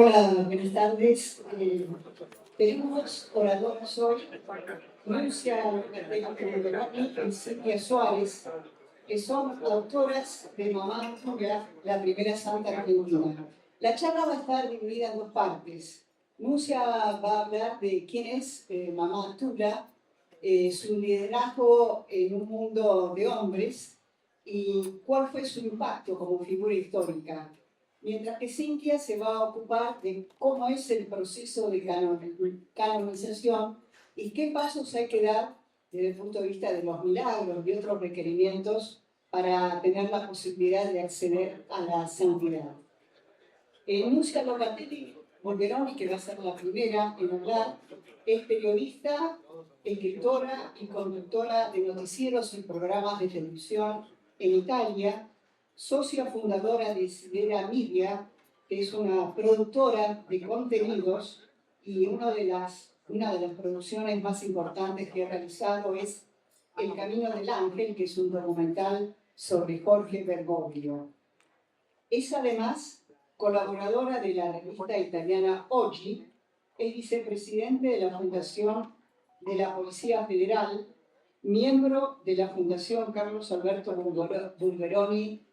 Hola, buenas tardes. Tenemos oradoras hoy, Lucia Bertolini y Silvia Suárez, que son autoras de Mamá Antulla, la primera santa argentina. La charla va a estar dividida en dos partes. Lucia va a hablar de quién es Mamá Antulla, su liderazgo en un mundo de hombres y cuál fue su impacto como figura histórica. Mientras que Cintia se va a ocupar de cómo es el proceso de canonización y qué pasos hay que dar desde el punto de vista de los milagros y otros requerimientos para tener la posibilidad de acceder a la santidad. Nuncia Locatelli Bolveroni, que va a ser la primera en hablar, es periodista, escritora y conductora de noticieros y programas de televisión en Italia, socia fundadora de Sidera Media, que es una productora de contenidos, y una de las producciones más importantes que ha realizado es El Camino del Ángel, que es un documental sobre Jorge Bergoglio. Es además colaboradora de la revista italiana Oggi, es vicepresidente de la Fundación de la Policía Federal, miembro de la Fundación Carlos Alberto Bulgeroni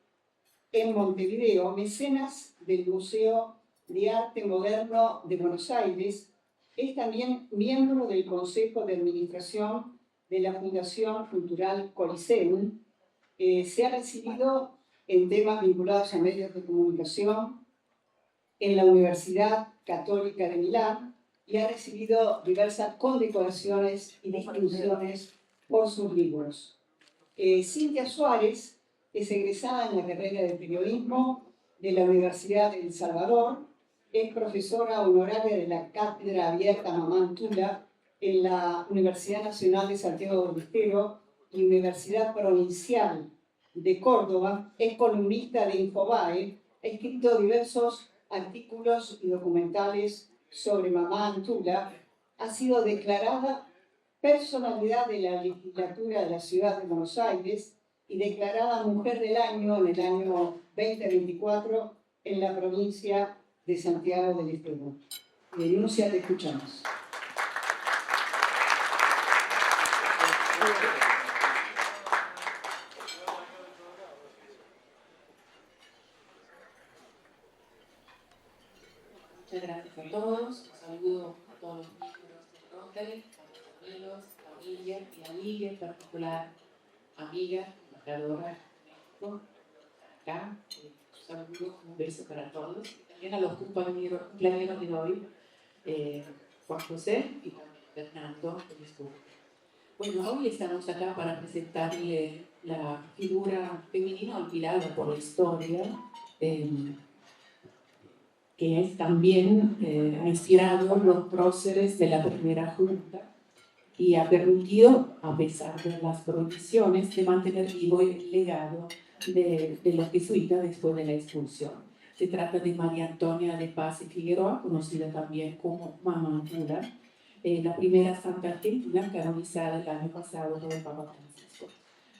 en Montevideo, mecenas del Museo de Arte Moderno de Buenos Aires, es también miembro del Consejo de Administración de la Fundación Cultural Coliseum, se ha recibido en temas vinculados a medios de comunicación en la Universidad Católica de Milán y ha recibido diversas condecoraciones y distinciones por sus libros. Cintia Suárez es egresada en la carrera de periodismo de la Universidad de El Salvador, es profesora honoraria de la Cátedra Abierta Mamá Antulla en la Universidad Nacional de Santiago del Estero y Universidad Provincial de Córdoba, es columnista de Infobae, ha escrito diversos artículos y documentales sobre Mamá Antulla, ha sido declarada personalidad de la legislatura de la Ciudad de Buenos Aires y declarada Mujer del Año en el año 2024 en la provincia de Santiago del Estero. Nuncia, te escuchamos. Muchas gracias a todos. Un saludo a todos los miembros del Rotary, a los amigos, familia y amiga, en particular amiga, embajadora de México, acá. Un saludo, un beso para todos. Y también a los compañeros de hoy, Juan José y también Fernando, que estuvo. Bueno, hoy estamos acá para presentarle la figura femenina olvidada por la historia, que es también ha inspirado los próceres de la primera junta y ha permitido, a pesar de las prohibiciones, de mantener vivo el legado de los jesuitas después de la expulsión. Se trata de María Antonia de Paz y Figueroa, conocida también como Mamá Antulla, la primera santa argentina canonizada el año pasado por el Papa Francisco.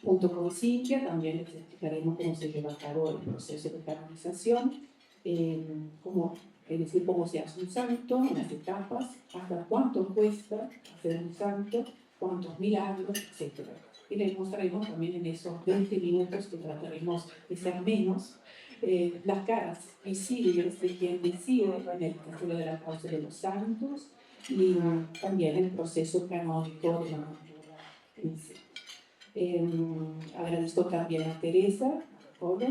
Junto con Cintia también les explicaremos cómo se lleva a cabo el proceso de canonización, es decir, cómo se hace un santo, en las etapas, hasta cuánto cuesta hacer un santo, cuántos milagros, etc. Y les mostraremos también en esos 20 minutos que trataremos de ser menos, las caras visibles de quien decide en el caso de la causa de los santos y también el proceso canónico de la cultura en sí. Agradezco también a Teresa porque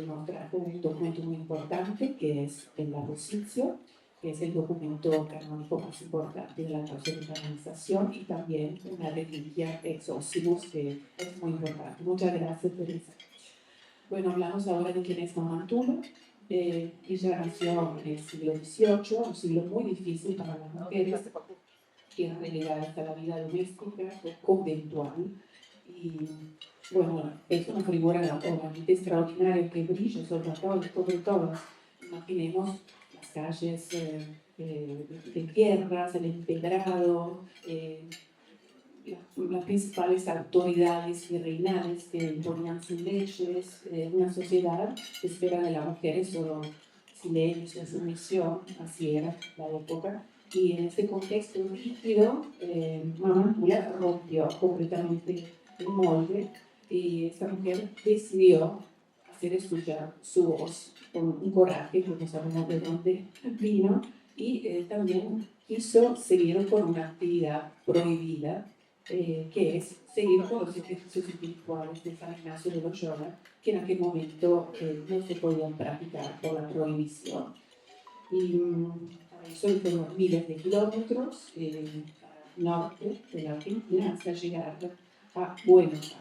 nos trajo un documento muy importante que es el Arrocicio, que es el documento canónico más importante de la causa de canonización, y también una reliquia ex Ossimus que es muy importante. Muchas gracias, Teresa. Bueno, hablamos ahora de quién es Mamá Antulla. Ella nació en el siglo XVIII, un siglo muy difícil para las mujeres, que eran relegadas a la vida doméstica conventual. Y bueno, es una figura obviamente extraordinaria que brilla sobre todas. Imaginemos las calles de tierras, el empedrado, las principales autoridades virreinales que imponían sus leyes, una sociedad que espera de las mujeres solo silencio, la sumisión, así era la época. Y en este contexto rígido, Mamantula rompió completamente el molde y esta mujer decidió hacer escuchar su voz con un coraje que no sabemos de dónde vino y también quiso seguir con una actividad prohibida que es seguir con los ejercicios espirituales de San Ignacio de Loyola que en aquel momento no se podían practicar por la prohibición. Y para eso fueron miles de kilómetros al norte de la Argentina hasta llegar a Buenos Aires.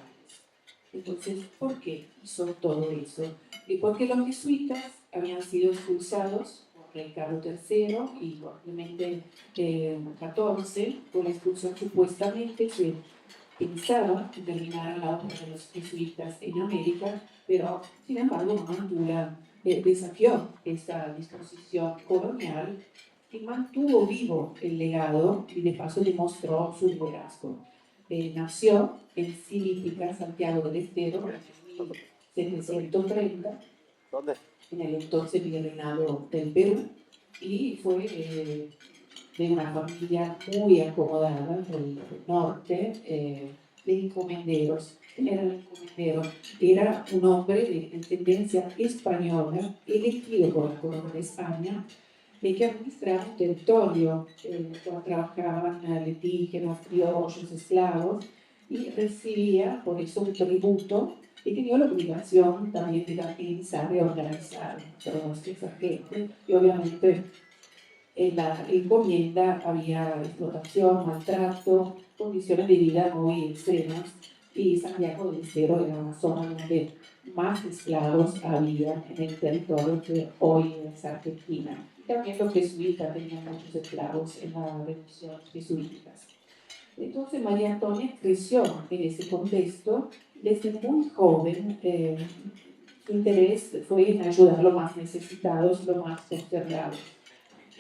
Entonces, ¿por qué hizo todo eso? Porque los jesuitas habían sido expulsados por el Carlos III y por Clemente XIV, por la expulsión supuestamente se pensaba en terminar la obra de los jesuitas en América, pero sin embargo Mamantula desafió esa disposición colonial y mantuvo vivo el legado y de paso demostró su liderazgo. Nació en Silítica, Santiago del Estero, en 1730, en el entonces virreinado del Perú, y fue de una familia muy acomodada del norte, de encomenderos. Era un encomendero, era un hombre de tendencia española, elegido por la corona de España, que administraba un territorio, trabajaban indígenas, criollos, esclavos, y recibía por eso un tributo y tenía la obligación también de organizar y organizar toda esa gente. Y obviamente en la encomienda había explotación, maltrato, condiciones de vida muy extremas y Santiago del Estero era una zona donde más esclavos había en el territorio que hoy es Argentina. Y también los jesuitas tenían muchos esclavos en la revolución jesuítica. Entonces María Antonia creció en ese contexto desde muy joven. Su interés fue en ayudar a los más necesitados, los más postergados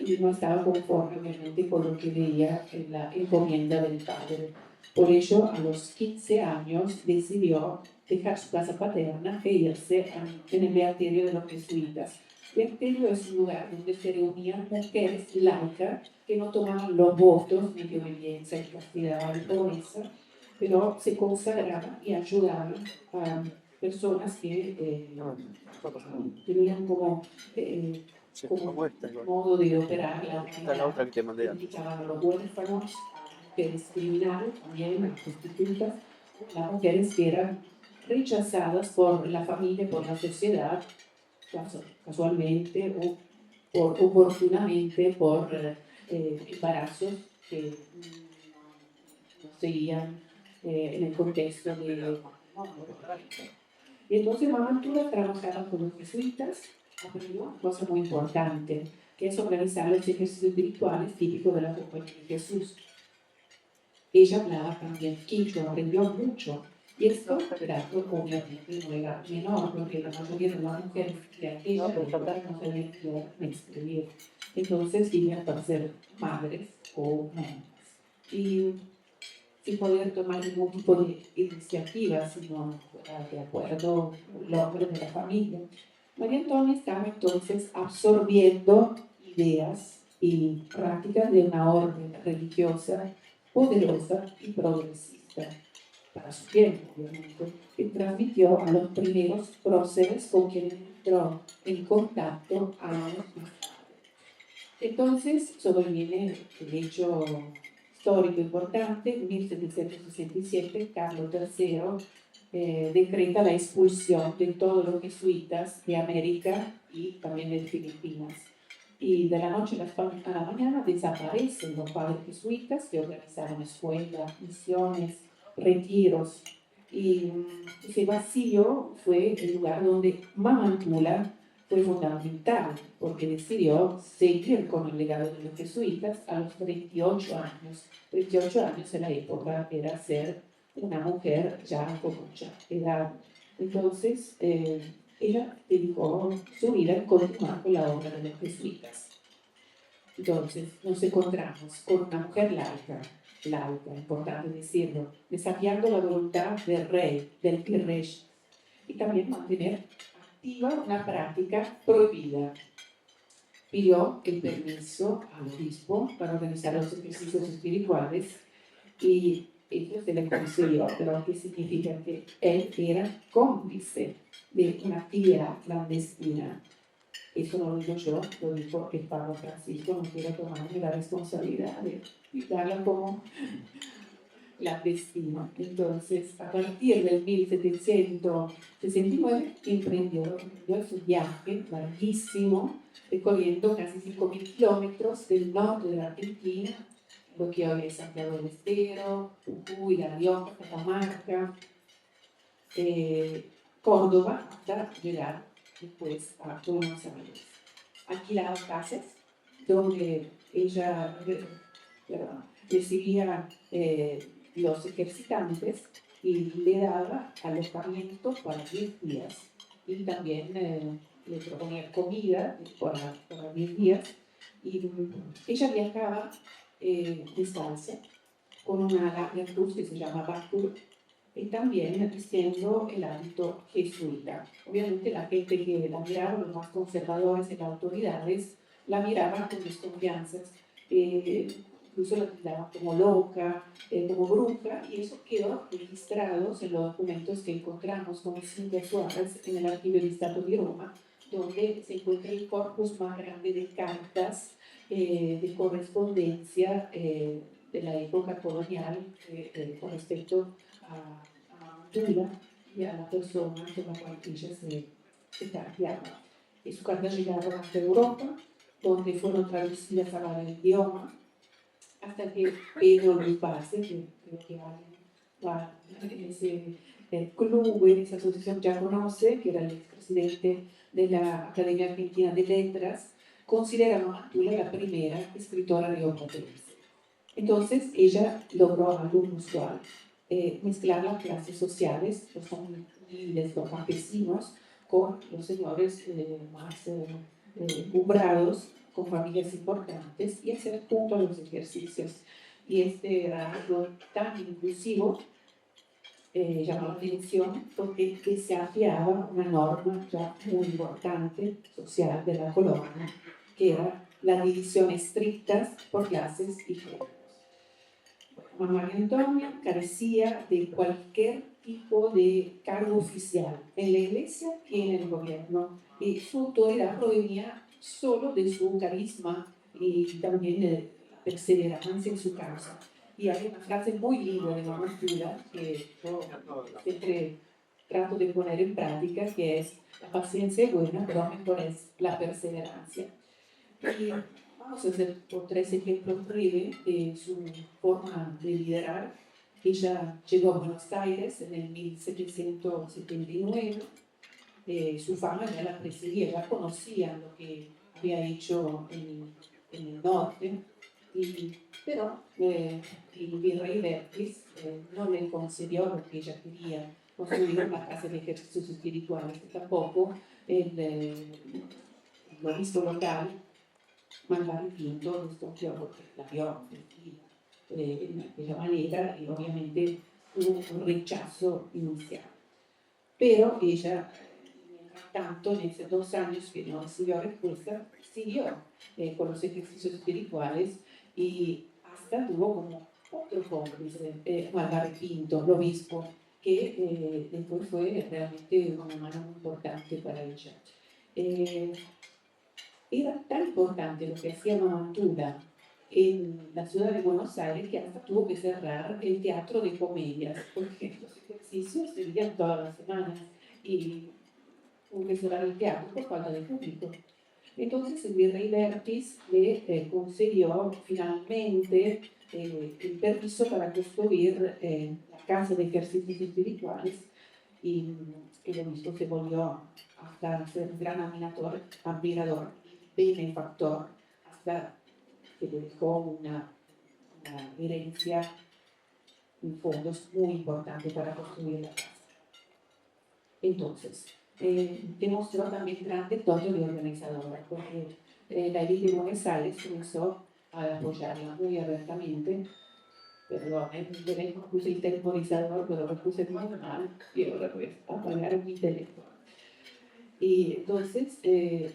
y no estaba conforme obviamente con lo que veía en la encomienda del padre. Por ello, a los 15 años decidió dejar su casa paterna e irse en el beaterio de los jesuitas. El beaterio es un lugar donde se reunían mujeres laicas que no tomaban los votos ni de obediencia, ni castidad, ni pobreza, pero se consagraban y ayudaban a personas que tenían como modo de operar la humanidad, criticaban a los huérfanos, mujeres criminales, también las prostitutas, las mujeres que eran rechazadas por la familia, por la sociedad, casualmente o oportunamente por embarazos que no seguían en el contexto de... Y entonces Mamantula trabajaba con los jesuitas, aprendió una cosa muy importante, que es organizar los ejercicios espirituales típicos de la Compañía de Jesús. Ella hablaba también quichua, aprendió mucho. Y esto era obviamente no era menor, porque la mayoría de las mujeres de aquella época no sabían leer ni escribir. Entonces iban para ser madres o monjas. Y sin poder tomar ningún tipo de iniciativa, sino de acuerdo al hombre de la familia. María Antonia estaba entonces absorbiendo ideas y prácticas de una orden religiosa poderosa y progresista para su tiempo, obviamente, que transmitió a los primeros próceres con quienes entró en contacto años más tarde. Entonces, sobreviene el hecho histórico importante, en 1767, Carlos III decreta la expulsión de todos los jesuitas de América y también de Filipinas. Y de la noche a la mañana desaparecen los padres jesuitas que organizaron escuelas, misiones, retiros. Y ese vacío fue el lugar donde Mamantula fue fundamental, porque decidió seguir con el legado de los jesuitas a los 38 años. 38 años en la época era ser una mujer ya con mucha edad. Entonces, ella dedicó su vida a continuar con la obra de los jesuitas. Entonces, nos encontramos con una mujer laica, importante decirlo, desafiando la voluntad del rey, del virrey, y también mantener activa una práctica prohibida. pidió el permiso al obispo para organizar los ejercicios espirituales y eso se le concedió, pero ¿qué significa? Que él era cómplice de una actividad clandestina. Eso no lo digo yo, lo dijo el Papa Francisco, no quiero tomarme la responsabilidad de explicarla como clandestina. Entonces, a partir del 1769, emprendió su viaje larguísimo, recorriendo casi 5.000 kilómetros del norte de la Argentina, lo que hoy es Santiago del Estero, Jujuy, La Rioja, Catamarca, Córdoba, hasta llegar después a Buenos Aires. Alquilaba casas donde ella recibía los ejercitantes y le daba alojamiento para 10 días y también le proponía comida para 10 días y ella viajaba descalza con una larga cruz que se llama Bacur y también vistiendo el hábito jesuita. Obviamente la gente que la miraba, los más conservadores y las autoridades, la miraban con desconfianzas, incluso la tildaban como loca, como bruja, y eso quedó registrado en los documentos que encontramos con Cintia Suárez en el archivo del Estado de Roma, donde se encuentra el corpus más grande de cartas de correspondencia de la época colonial con respecto a Tula y a la persona con la cual ella se cambiaba. Y sus cartas llegaron hasta Europa, donde fueron traducidas al idioma, hasta que Pedro Luis Pase, que creo que va en ese club, en esa asociación ya conoce, que era el expresidente de la Academia Argentina de Letras, consideraron a Tula la primera escritora rioplatense. Entonces ella logró algo inusual, mezclar las clases sociales, los humildes, los campesinos, con los señores más ubrados, con familias importantes, y hacer juntos los ejercicios. Y este era algo tan inclusivo, llamó la atención porque se afiaba una norma ya muy importante social de la colonia, que era la división estricta por clases y géneros. María Antonia carecía de cualquier tipo de cargo oficial en la iglesia y en el gobierno, y su autoridad provenía solo de su carisma y también de perseverancia en su causa. Y hay una frase muy linda de Mamá Tula que yo siempre trato de poner en práctica, que es: la paciencia es buena, pero mejor es la perseverancia. Y vamos a hacer por 3 ejemplos breves de su forma de liderar. Ella llegó a Buenos Aires en el 1779. Su fama ya la precedía, ya conocían lo que había hecho en el norte, pero el virrey Bertis no le concedió lo que ella quería, construir una casa de ejercicios espirituales. Tampoco el obispo local, Manuel Pinto, desconfió porque la vio de aquella manera y obviamente hubo un rechazo inicial. Pero ella, mientras tanto, en esos 2 años que no recibió respuesta, siguió con los ejercicios espirituales y hasta tuvo como otro cómplice, Manuel Pinto, el obispo, que después fue realmente una mano muy importante para ella. Era tan importante lo que hacía Mamá Tula en la ciudad de Buenos Aires que hasta tuvo que cerrar el teatro de comedias, porque los ejercicios se veían todas las semanas y tuvo que cerrar el teatro por falta de público. Entonces el virrey Bertis le concedió finalmente el permiso para construir la casa de ejercicios espirituales, y el obispo se volvió hasta ser un gran admirador, benefactor, hasta que le dejó una herencia en fondos muy importante para construir la casa. Entonces, demostró también grande dote de organizadora, porque la élite de Buenos Aires comenzó a apoyarla muy abiertamente. Perdón, puse el temporizador, pero lo puse muy mal y ahora pues apagaron mi teléfono. Y entonces,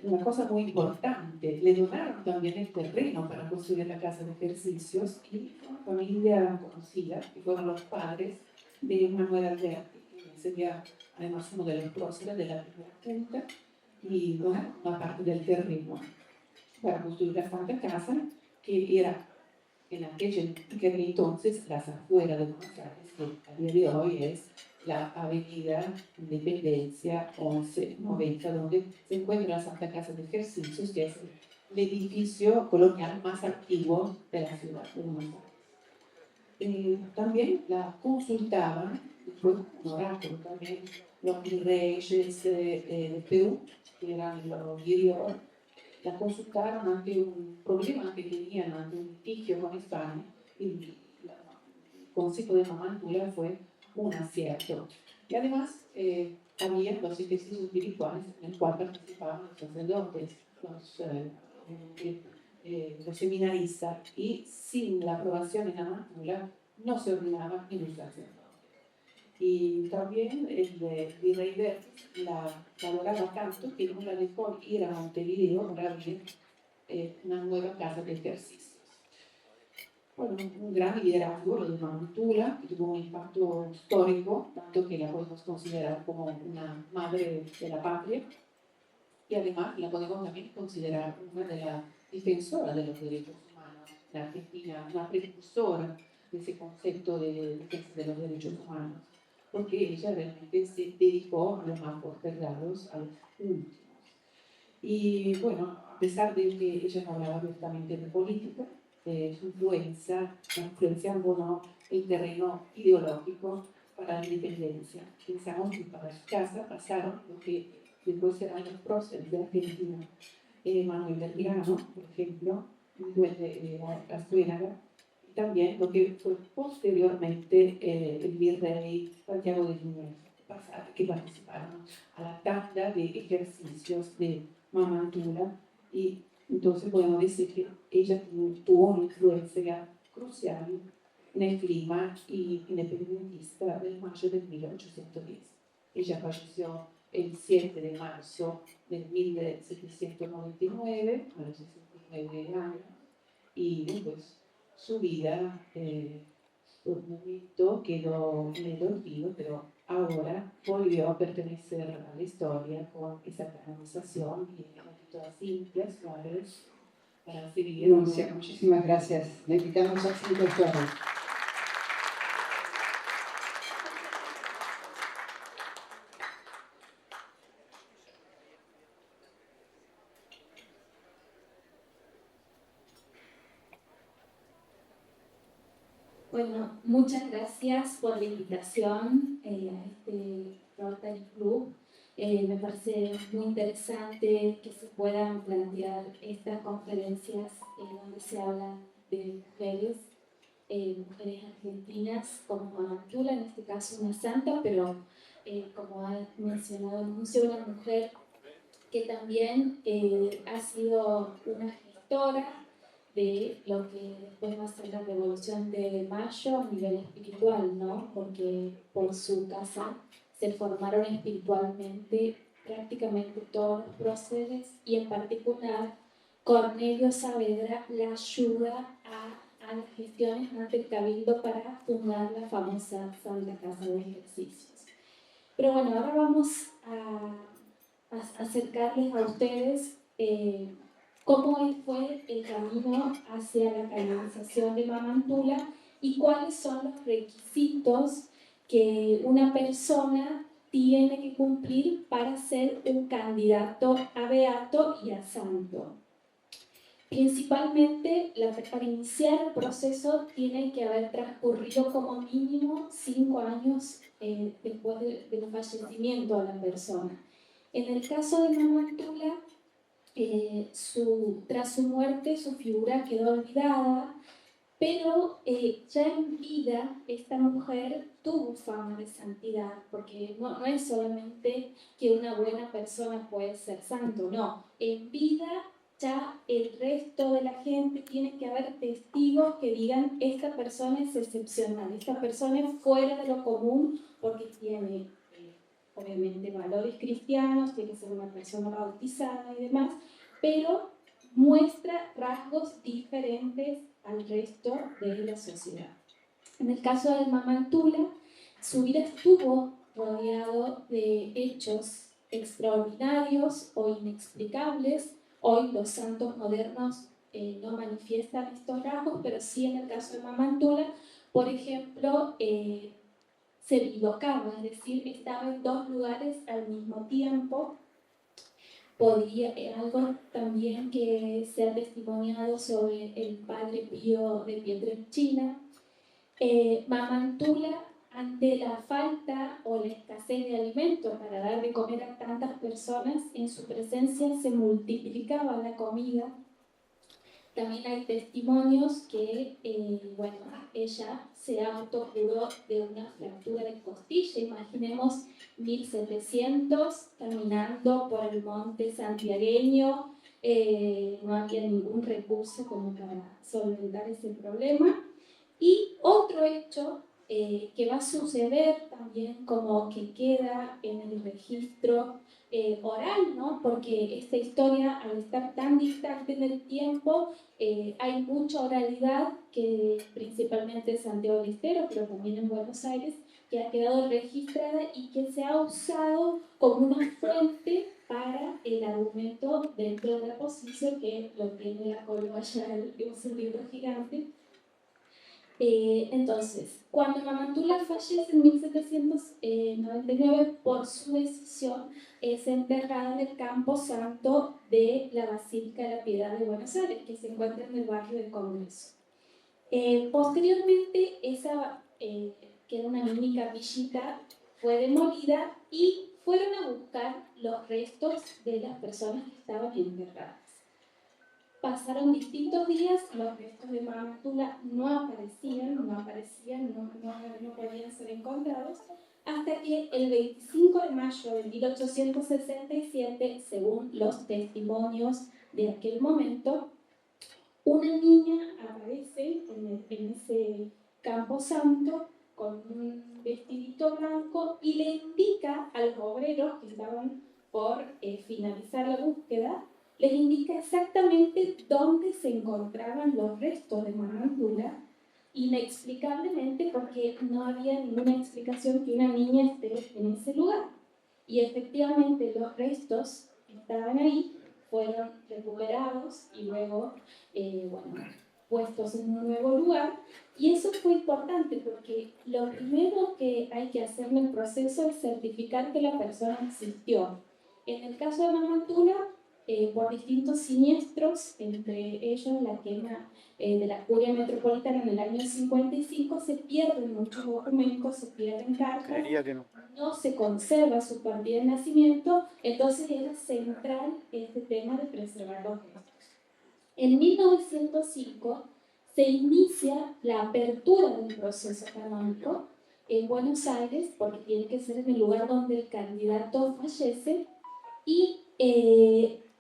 una cosa muy importante, le donaron también el terreno para construir la casa de ejercicios y una familia conocida, que fueron los padres de Manuel Alberti, que sería además uno de los próceres de la primera junta, y donaron una parte del terreno para construir la Santa Casa, que era en aquel entonces las afueras de Buenos Aires, que a día de hoy es la Avenida Independencia 1190, donde se encuentra la Santa Casa de Ejercicios, que es el edificio colonial más antiguo de la ciudad de Buenos Aires. También la consultaban, fue un oráculo también, los virreyes de Perú, que eran los Guirior, la consultaron ante un problema que tenían, ante un litigio con España, y el Consejo de Mamantula fue un acierto. Y además, había los ejercicios espirituales en los cuales participaban los sacerdotes, los seminaristas, y sin la aprobación en Mamantula no se ordenaba ningún sacerdote. Y también el virrey Vélez la valoraba tanto que no la dejó ir a Montevideo para abrir una nueva casa de ejercicios. Bueno, un gran liderazgo, lo de Mamantula, que tuvo un impacto histórico, tanto que la podemos considerar como una madre de la patria, y además la podemos también considerar una de las defensoras de los derechos humanos. La Argentina, una precursora de ese concepto de defensa de los derechos humanos, porque ella realmente se dedicó a los más postergados, a los últimos. Y bueno, a pesar de que ella no hablaba abiertamente de política, su influenciando ¿no? el terreno ideológico para la independencia. Pensamos que para su casa pasaron lo que después serán los próceres de Argentina, Manuel Belgrano, por ejemplo, Miguel de Azuénaga, y también lo que fue posteriormente el virrey Santiago de Liniers, que participaron a la tanda de ejercicios de Mamantula, y entonces podemos decir que ella tuvo una influencia crucial en el clima independentista del mayo de 1810. Ella falleció el 7 de marzo de 1799, a los 69 años, y pues su vida por un momento quedó en el olvido, pero ahora volvió a pertenecer a la historia con esa canonización y todas simples, suaves, para seguir. Nuncia, muchísimas gracias. Le invitamos a Cintia Suárez. Bueno, muchas gracias por la invitación a este Rotary Club. Me parece muy interesante que se puedan plantear estas conferencias donde se habla de mujeres, mujeres argentinas como Mamantula, en este caso una santa, pero como ha mencionado el Nuncio, una mujer que también ha sido una gestora de lo que después va a ser la Revolución de Mayo a nivel espiritual, ¿no? Porque por su casa se formaron espiritualmente prácticamente todos los próceres, y en particular Cornelio Saavedra la ayuda a las gestiones ante el Cabildo para fundar la famosa Santa Casa de Ejercicios. Pero bueno, ahora vamos a acercarles a ustedes cómo fue el camino hacia la canonización de Mamantula y cuáles son los requisitos que una persona tiene que cumplir para ser un candidato a beato y a santo. Principalmente, para iniciar el proceso tiene que haber transcurrido como mínimo 5 años después del fallecimiento de la persona. En el caso de Mamantula, tras su muerte su figura quedó olvidada, pero ya en vida esta mujer tuvo fama de santidad, porque no es solamente que una buena persona puede ser santo, no, en vida ya el resto de la gente tiene que haber testigos que digan esta persona es excepcional, esta persona es fuera de lo común porque tiene obviamente valores cristianos, tiene que ser una persona bautizada y demás, pero muestra rasgos diferentes al resto de la sociedad. En el caso de Mamantula, su vida estuvo rodeado de hechos extraordinarios o inexplicables. Hoy los santos modernos no manifiestan estos rasgos, pero sí en el caso de Mamantula, por ejemplo, se bilocaba, es decir, estaba en dos lugares al mismo tiempo. Podía, algo también que se ha testimoniado sobre el padre Pío de Pietrelcina. Mamantula, ante la falta o la escasez de alimentos para dar de comer a tantas personas, en su presencia se multiplicaba la comida. También hay testimonios que, ella se autocuró de una fractura de costilla. Imaginemos 1700 caminando por el monte santiagueño, no había ningún recurso como para solventar ese problema. Y otro hecho que va a suceder también, como que queda en el registro oral, ¿no? Porque esta historia, al estar tan distante en el tiempo, hay mucha oralidad, que principalmente en Santiago del Estero, pero también en Buenos Aires, que ha quedado registrada y que se ha usado como una fuente para el argumento dentro de la posición, que lo tiene la Córdoba ya, es un libro gigante. Entonces, cuando Mamantula fallece en 1799, por su decisión, es enterrada en el Campo Santo de la Basílica de la Piedad de Buenos Aires, que se encuentra en el barrio del Congreso. Posteriormente, esa, que era una mini capillita, fue demolida y fueron a buscar los restos de las personas que estaban enterradas. Pasaron distintos días, los restos de Mamantula no aparecían, no podían ser encontrados, hasta que el 25 de mayo de 1867, según los testimonios de aquel momento, una niña aparece en ese Campo Santo con un vestidito blanco y le indica a los obreros que estaban por finalizar la búsqueda, les indica exactamente dónde se encontraban los restos de Mamantula, inexplicablemente, porque no había ninguna explicación que una niña esté en ese lugar. Y efectivamente los restos estaban ahí, fueron recuperados y luego puestos en un nuevo lugar. Y eso fue importante porque lo primero que hay que hacer en el proceso es certificar que la persona existió. En el caso de Mamantula, por distintos siniestros, entre ellos la quema de la curia metropolitana en el año 55, se pierden muchos documentos, se pierden cartas, no se conserva su partida de nacimiento, entonces era central este tema de preservar los restos. En 1905 se inicia la apertura del proceso canónico en Buenos Aires, porque tiene que ser en el lugar donde el candidato fallece, y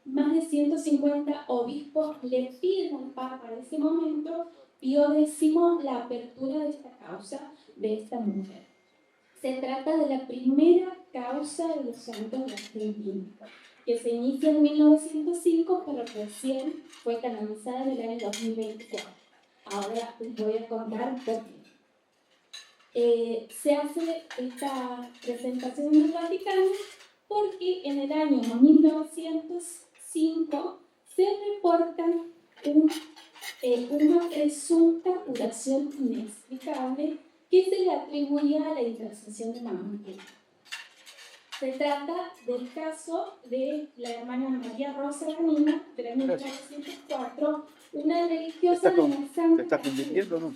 más de 150 obispos le piden al Papa en ese momento, Pío X, la apertura de esta causa de esta mujer. Se trata de la primera causa de los santos de Argentina, que se inicia en 1905, pero recién fue canonizada en el año 2024. Ahora les voy a contar por qué. Se hace esta presentación en el Vaticano porque en el año 1905 se reporta una presunta curación inexplicable que se le atribuía a la intercesión de Mamantula. Se trata del caso de la hermana María Rosa Gamina, del año 1904, una religiosa de la Santa Casa, ¿no?,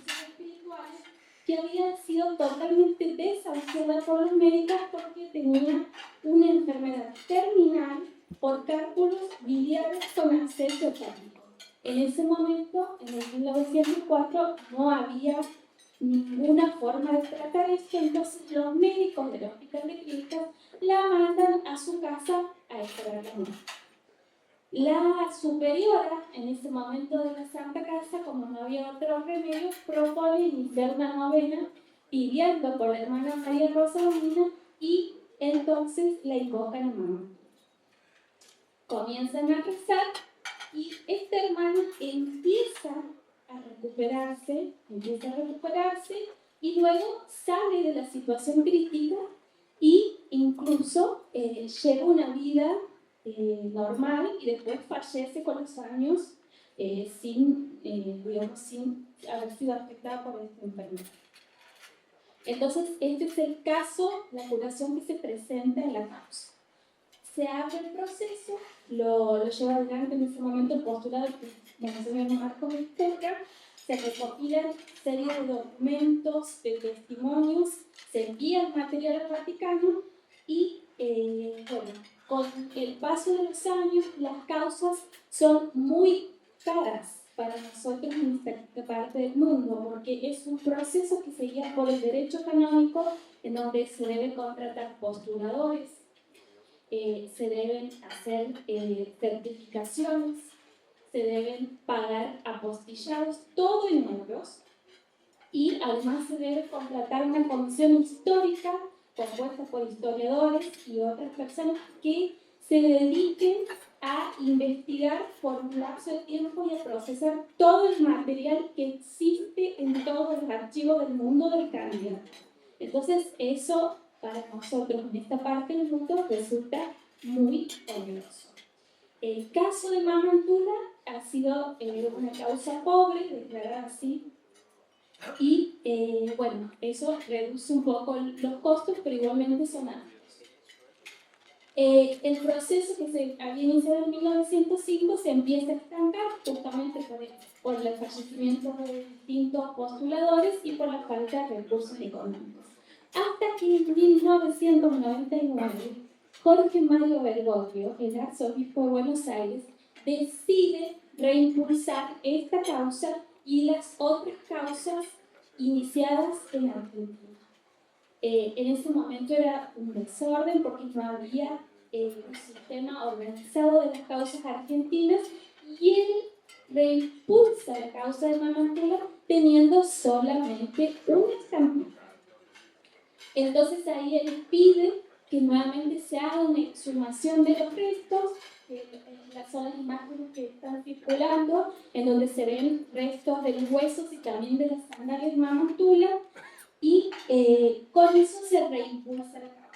que había sido totalmente desahuciada por los médicos porque tenía una enfermedad terminal por cálculos biliares con acceso hepático. En ese momento, en el 1904, no había ninguna forma de tratar esto, entonces los médicos del Hospital de Clínicas la mandan a su casa a esperar la muerte. La superiora, en ese momento de la Santa Casa, como no había otro remedio, propone iniciar una novena pidiendo por la hermana María Rosa Gamina y entonces la invocan a mamá. Comienzan a rezar y esta hermana empieza a recuperarse y luego sale de la situación crítica y incluso lleva una vida normal y después fallece con los años sin haber sido afectada por esta enfermedad. Entonces, este es el caso, la curación que se presenta en la causa. Se abre el proceso, lo lleva adelante en ese momento el postulado que el señor Marcos explica, se recopilan serie de documentos, de testimonios, se envía el material al Vaticano y, con el paso de los años, las causas son muy caras para nosotros en esta parte del mundo, porque es un proceso que se guía por el derecho canónico, en donde se deben contratar postuladores, se deben hacer certificaciones, se deben pagar apostillados, todo en euros, y además se debe contratar una comisión histórica compuesta por historiadores y otras personas que se dediquen a investigar por un lapso de tiempo y a procesar todo el material que existe en todos los archivos del mundo del candidato. Entonces, eso para nosotros en esta parte del mundo resulta muy oneroso. El caso de Mamantula ha sido una causa pobre, declarada así, y eso reduce un poco los costos, pero igualmente son altos. El proceso que se había iniciado en 1905 se empieza a estancar justamente por el fallecimiento de distintos postuladores y por la falta de recursos económicos. Hasta que en 1999, Jorge Mario Bergoglio, el arzobispo de Buenos Aires, decide reimpulsar esta causa y las otras causas iniciadas en Argentina. En ese momento era un desorden porque no había un sistema organizado de las causas argentinas y él reimpulsa la causa de Mamantula teniendo solamente una estampita. Entonces ahí él pide que nuevamente se haga una exhumación de los restos, las son las imágenes que están circulando, en donde se ven restos de los huesos y también de las sandalias de Mamantula, y con eso se reimpulsa la causa.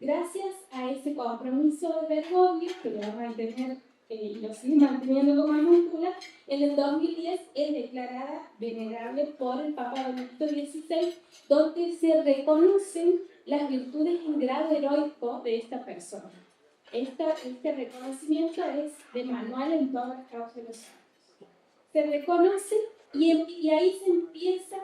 Gracias a ese compromiso de Bergoglio, que lo va a mantener y lo sigue manteniendo como Mamantula, en el 2010 es declarada venerable por el Papa Benedicto XVI, donde se reconocen las virtudes en grado heroico de esta persona. Este reconocimiento es de manual en todas las causas de los santos. Se reconoce y ahí se empieza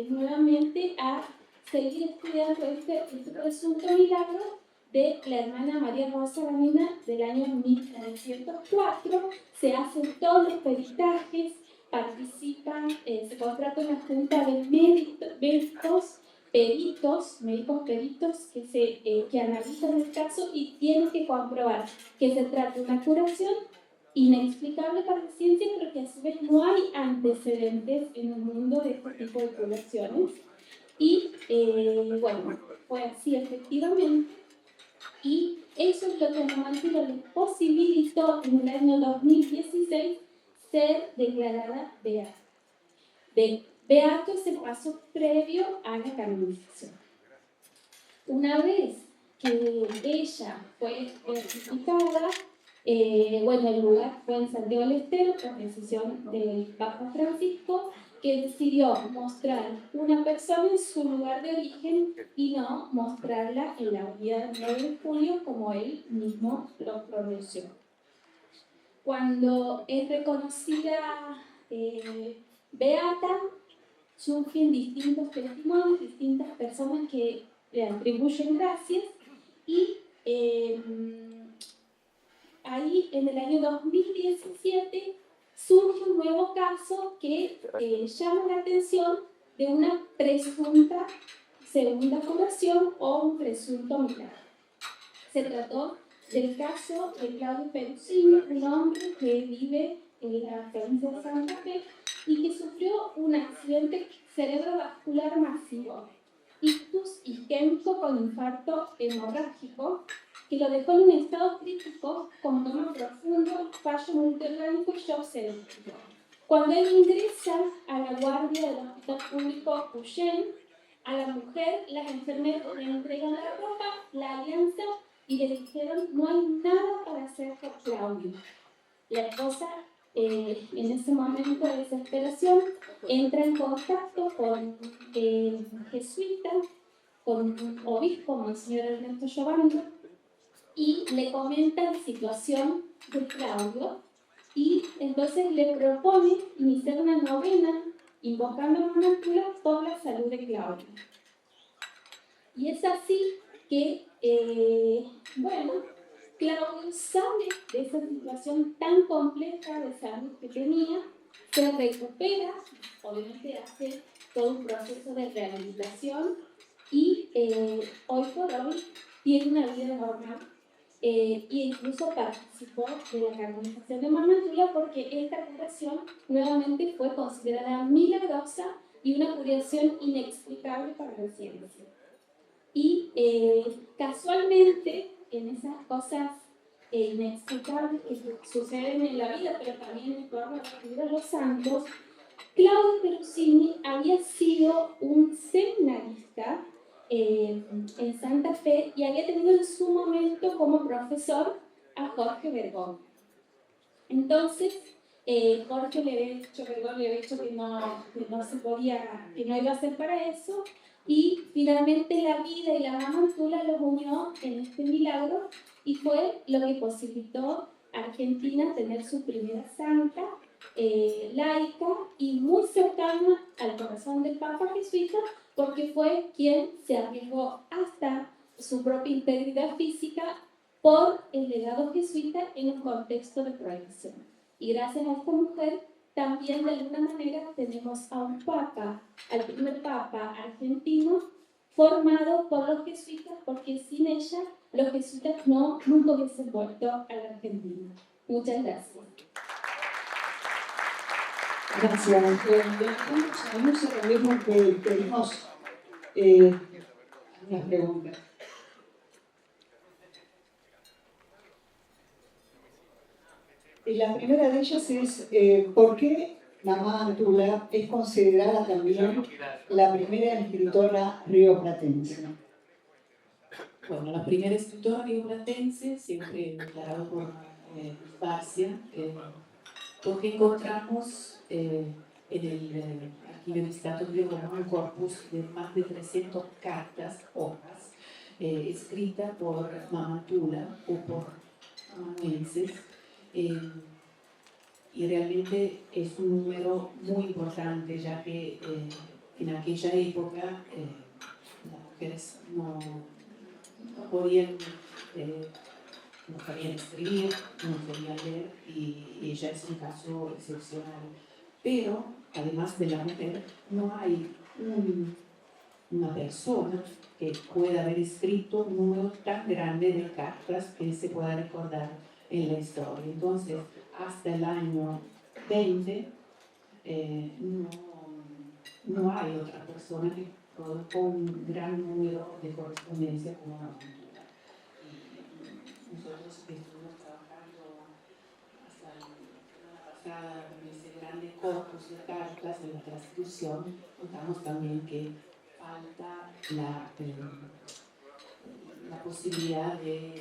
nuevamente a seguir estudiando este presunto milagro de la hermana María Rosa Vanina del año 1904. Se hacen todos los peritajes, participan, se contrata una junta de médicos peritos que analizan el caso y tienen que comprobar que se trata de una curación inexplicable para la ciencia, pero que a su vez no hay antecedentes en el mundo de este tipo de curaciones. Y fue así efectivamente. Y eso es lo que a Mamantula les posibilitó en el año 2016 ser declarada beata. Beato es el paso previo a la canonización. Una vez que ella fue beatificada, el lugar fue en Santiago del Estero por decisión del Papa Francisco, que decidió mostrar una persona en su lugar de origen y no mostrarla en la unidad del 9 de julio como él mismo lo pronunció. Cuando es reconocida beata, surgen distintos testimonios, distintas personas que le atribuyen gracias y ahí en el año 2017 surge un nuevo caso que llama la atención de una presunta segunda curación o un presunto milagro. Se trató del caso de Claudio Perusini, un hombre que vive en la provincia de Santa Fe y que sufrió un accidente cerebrovascular masivo. ictus isquémico con infarto hemorrágico, que lo dejó en un estado crítico con coma profundo, fallo multiorgánico y shock séptico. Cuando él ingresa a la guardia del hospital público Puyén, a la mujer, las enfermeras le entregan la ropa, la alianza y le dijeron: no hay nada para hacer por Claudio. La esposa, en ese momento de desesperación, entra en contacto con un jesuita, con un obispo, Monseñor Ernesto Giovanni, y le comenta la situación de Claudio, y entonces le propone iniciar una novena invocando a Mamá Tula por la salud de Claudio. Y es así que, Claudio sale de esa situación tan compleja de salud que tenía, se recupera, obviamente hace todo un proceso de rehabilitación y hoy por hoy tiene una vida normal. E incluso participó de la canonización de Mamá Tula, porque esta curación nuevamente fue considerada milagrosa y una curación inexplicable para la ciencia. Y casualmente, en esas cosas inexplicables que suceden en la vida, pero también en torno a la vida de los santos, Claudio Perusini había sido un seminarista en Santa Fe y había tenido en su momento como profesor a Jorge Bergoglio. Entonces, Jorge Bergoglio le había dicho que no se podía, que no iba a ser para eso, y finalmente la vida y la Mamá Tula los unió en este milagro y fue lo que posibilitó a Argentina tener su primera santa laica y muy cercana al corazón del Papa jesuita, porque fue quien se arriesgó hasta su propia integridad física por el legado jesuita en un contexto de prohibición. Y gracias a esta mujer también de alguna manera tenemos a un papa, al primer papa argentino formado por los jesuitas, porque sin ella los jesuitas nunca hubiesen vuelto a la Argentina. Muchas gracias. Gracias. Vamos a ver porque tenemos unas preguntas. La primera de ellas es ¿por qué Mamá Tula es considerada también la primera escritora rioplatense? Bueno, la primera escritora rioplatense, siempre declarado por Barcia, porque encontramos en el archivo de Estado de Roma un corpus de más de 300 cartas, hojas, escritas por Mamá Tula o por amanuenses. Y realmente es un número muy importante, ya que en aquella época las mujeres no podían, no sabían escribir, no sabían leer, y ella es un caso excepcional. Pero además de la mujer, no hay una persona que pueda haber escrito un número tan grande de cartas que se pueda recordar en la historia. Entonces, hasta el año 20 no hay otra persona que produjo un gran número de correspondencia como Mamá Tula. Y nosotros estuvimos trabajando hasta la semana pasada con ese grande corpus de cartas de la transcripción. Notamos también que falta la posibilidad de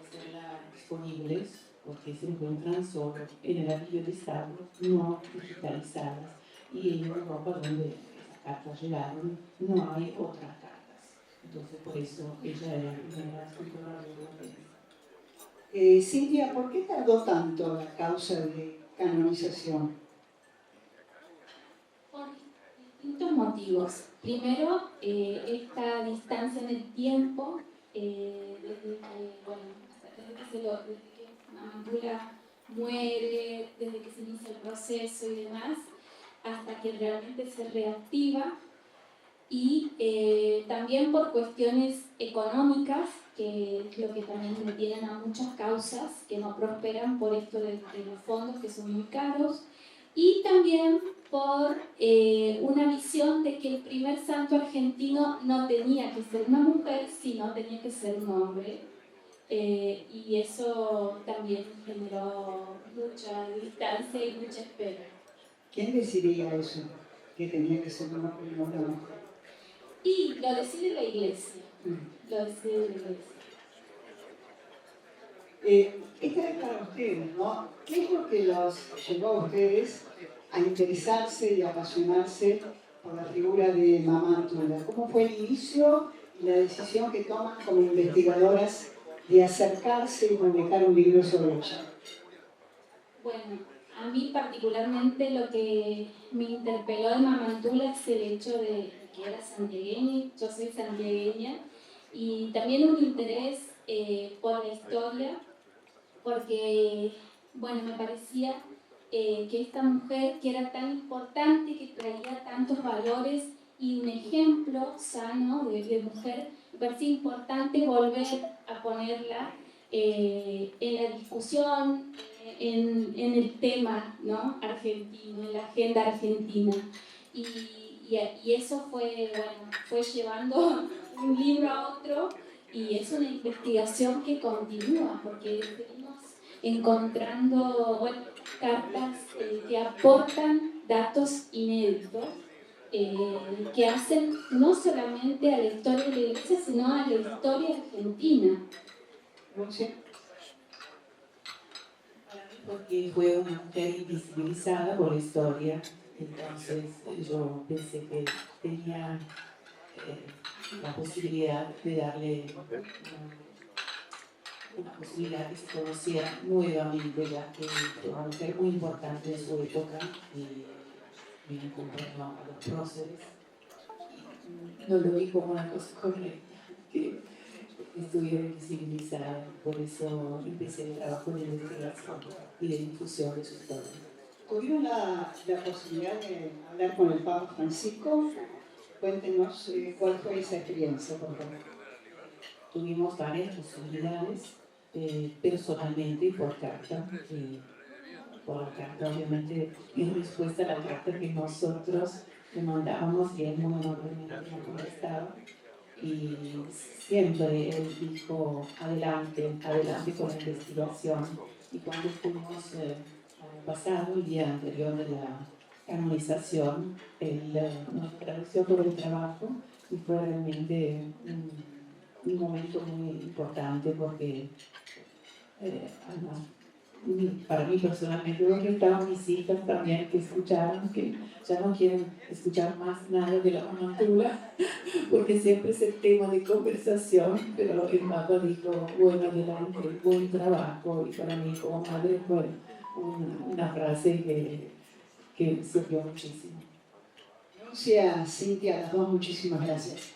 hacerla disponibles, porque se encuentran solo en el archivo de Estado, no digitalizadas, y en Europa, donde esas cartas llegaron, no hay otras cartas. Entonces, por eso ella era la primera escritora rioplatense. Silvia, ¿por qué tardó tanto la causa de canonización? Por distintos motivos. Primero, esta distancia en el tiempo, desde que Mamá Tula muere, desde que se inicia el proceso y demás, hasta que realmente se reactiva, y también por cuestiones económicas, que es lo que también detienen a muchas causas que no prosperan por esto de los fondos que son muy caros, y también por una visión de que el primer santo argentino no tenía que ser una mujer, sino tenía que ser un hombre. Y eso también generó mucha distancia y mucha espera. ¿Quién decidía eso? Que tenía que ser un hombre y no una mujer. Y lo decide la iglesia. Lo decide la iglesia. Esta es para ustedes, ¿no? ¿Qué es lo que los llevó a ustedes a interesarse y apasionarse por la figura de Mamá Antula? ¿Cómo fue el inicio y la decisión que toman como investigadoras de acercarse y publicar un libro sobre ella? Bueno, a mí particularmente lo que me interpeló de Mamá Antula es el hecho de que era santiagueña, yo soy santiagueña, y también un interés por la historia, porque, bueno, me parecía que esta mujer que era tan importante, que traía tantos valores y un ejemplo sano de mujer, me parecía importante volver a ponerla en la discusión, en el tema, ¿no?, argentino, en la agenda argentina. Y eso fue, bueno, fue llevando un libro a otro, y es una investigación que continúa, porque seguimos encontrando, bueno, cartas que aportan datos inéditos, que hacen no solamente a la historia de la iglesia, sino a la historia argentina. ¿Lucia? Porque fue una mujer invisibilizada por la historia, entonces yo pensé que tenía la posibilidad de darle una posibilidad que se conociera nuevamente, ya que fue una mujer muy importante en su época y vino comprando a los próceres. No lo vi como una cosa correcta, que estuviera invisibilizada, por eso empecé el trabajo de investigación y de difusión de su historia. ¿Tuvieron la posibilidad de hablar con el Papa Francisco? Cuéntenos cuál fue esa experiencia, por favor. Tuvimos varias posibilidades, personalmente y por carta. Por la carta, obviamente, en respuesta a la carta que nosotros le mandábamos, y él muy amablemente nos contestaba. Y siempre él dijo, adelante, adelante con la investigación. Y cuando estuvimos año pasado, el día anterior de la canonización, él nos agradeció por el trabajo y fue realmente un momento muy importante porque además, para mí personalmente, creo que estaban mis hijas también que escucharon, que ya no quieren escuchar más nada de la Mamá Antula, porque siempre es el tema de conversación, pero el Papa dijo, bueno, adelante, buen trabajo, y para mí como madre fue una frase que me sirvió muchísimo. Lucia, Cintia, las dos, muchísimas gracias.